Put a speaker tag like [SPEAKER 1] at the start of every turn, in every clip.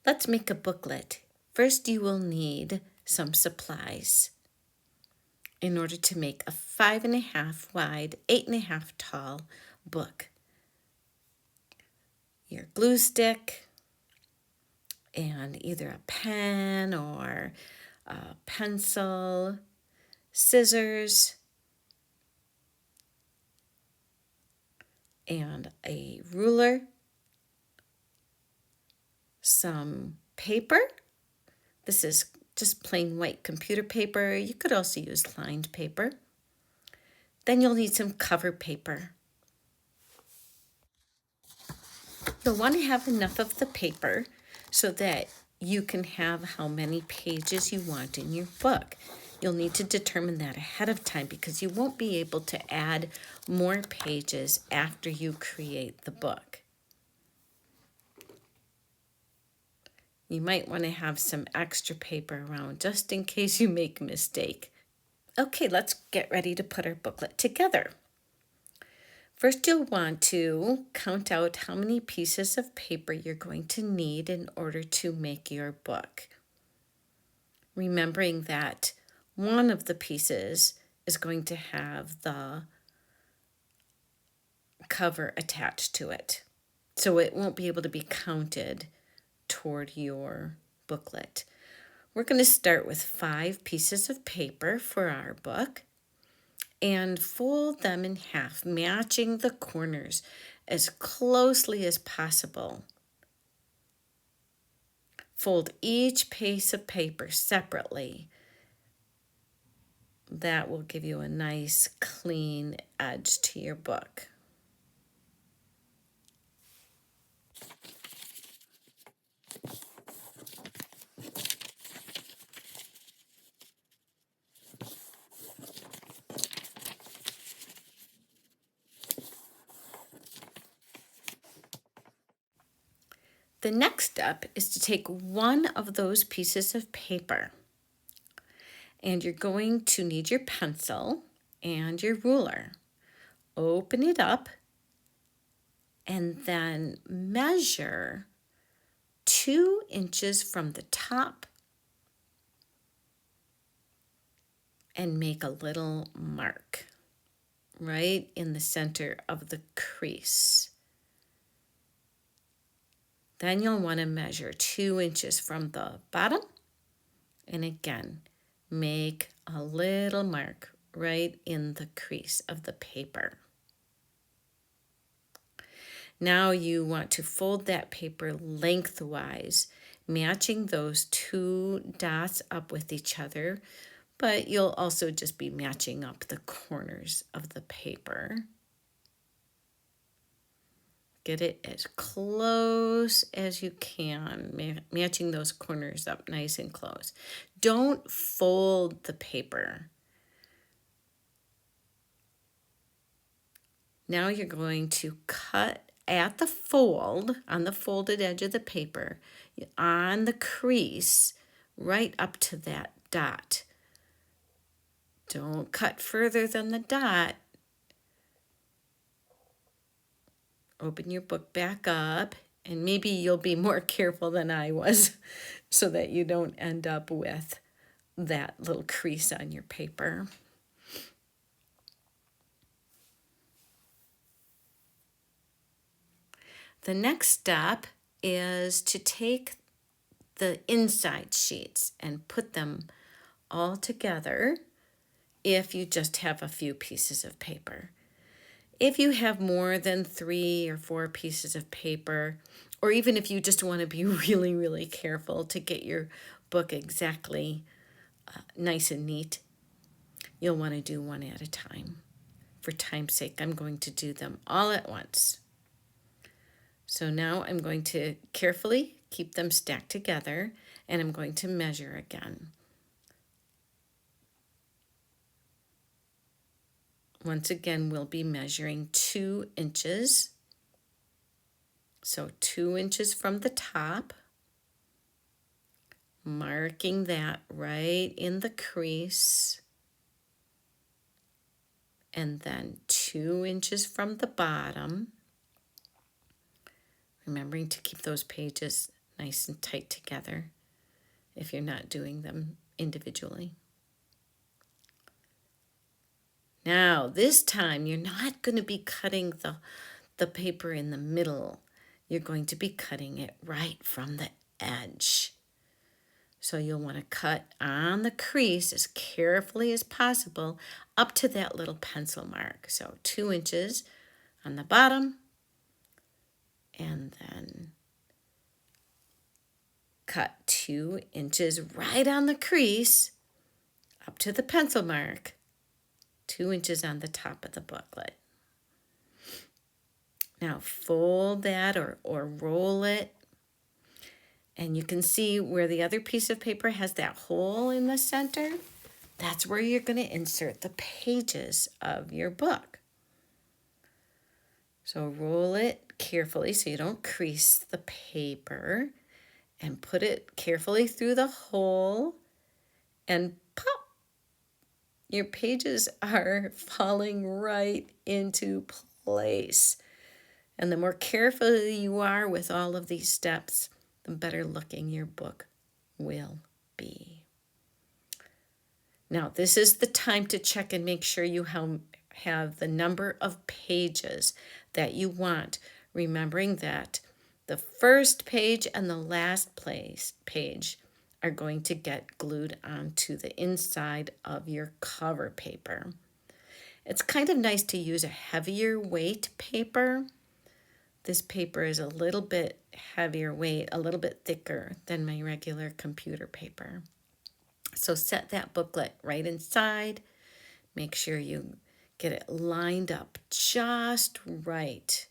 [SPEAKER 1] Let's make a booklet. First, you will need some supplies in order to make a 5.5 wide, 8.5 tall book. Your glue stick and either a pen or a pencil, scissors, and a ruler, some paper. This is just plain white computer paper. You could also use lined paper. Then you'll need some cover paper. You'll want to have enough of the paper so that you can have how many pages you want in your book. You'll need to determine that ahead of time because you won't be able to add more pages after you create the book. You might want to have some extra paper around just in case you make a mistake. Okay, let's get ready to put our booklet together. First, you'll want to count out how many pieces of paper you're going to need in order to make your book. Remembering that one of the pieces is going to have the cover attached to it. So it won't be able to be counted toward your booklet. We're going to start with 5 pieces of paper for our book and fold them in half, matching the corners as closely as possible. Fold each piece of paper separately. That will give you a nice clean edge to your book. The next step is to take one of those pieces of paper and you're going to need your pencil and your ruler. Open it up and then measure 2 inches from the top and make a little mark right in the center of the crease. Then you'll want to measure 2 inches from the bottom and again make a little mark right in the crease of the paper. Now you want to fold that paper lengthwise, matching those 2 dots up with each other, but you'll also just be matching up the corners of the paper. Get it as close as you can, matching those corners up nice and close. Don't fold the paper. Now you're going to cut at the fold, on the folded edge of the paper, on the crease, right up to that dot. Don't cut further than the dot. Open your book back up, and maybe you'll be more careful than I was so that you don't end up with that little crease on your paper. The next step is to take the inside sheets and put them all together if you just have a few pieces of paper. If you have more than 3 or 4 pieces of paper, or even if you just want to be really, really careful to get your book exactly nice and neat, you'll want to do one at a time. For time's sake, I'm going to do them all at once. So now I'm going to carefully keep them stacked together and I'm going to measure again. Once again, we'll be measuring 2 inches. So 2 inches from the top, marking that right in the crease. And then 2 inches from the bottom. Remembering to keep those pages nice and tight together if you're not doing them individually. Now, this time you're not going to be cutting the paper in the middle. You're going to be cutting it right from the edge. So you'll want to cut on the crease as carefully as possible up to that little pencil mark. So 2 inches on the bottom, and then cut 2 inches right on the crease up to the pencil mark, 2 inches on the top of the booklet. Now fold that or roll it, and you can see where the other piece of paper has that hole in the center. That's where you're going to insert the pages of your book. So roll it carefully so you don't crease the paper, and put it carefully through the hole, and pop! Your pages are falling right into place. And the more careful you are with all of these steps, the better looking your book will be. Now, this is the time to check and make sure you have the number of pages that you want, remembering that the first page and the last page are going to get glued onto the inside of your cover paper. It's kind of nice to use a heavier weight paper. This paper is a little bit heavier weight, a little bit thicker than my regular computer paper. So set that booklet right inside. Make sure you get it lined up just right.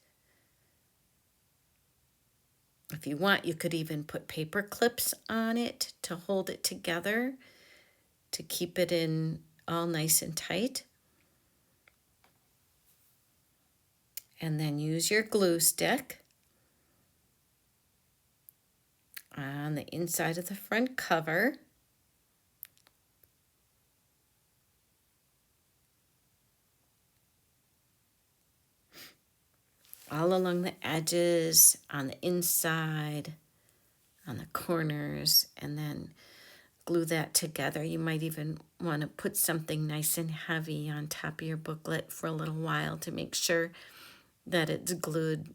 [SPEAKER 1] If you want, you could even put paper clips on it to hold it together, to keep it in all nice and tight. And then use your glue stick on the inside of the front cover. All along the edges, on the inside, on the corners, and then glue that together. You might even want to put something nice and heavy on top of your booklet for a little while to make sure that it's glued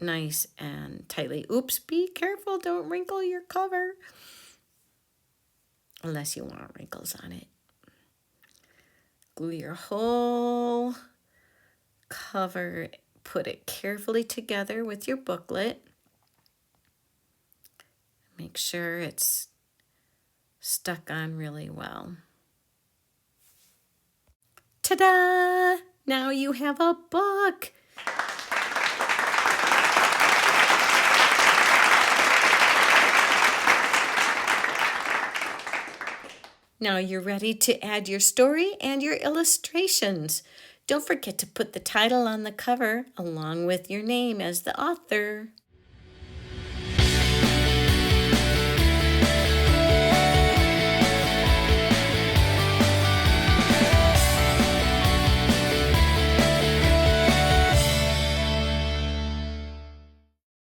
[SPEAKER 1] nice and tightly. Oops, be careful, don't wrinkle your cover, unless you want wrinkles on it. Glue your whole cover, put it carefully together with your booklet. Make sure it's stuck on really well. Ta-da! Now you have a book. Now you're ready to add your story and your illustrations. Don't forget to put the title on the cover along with your name as the author.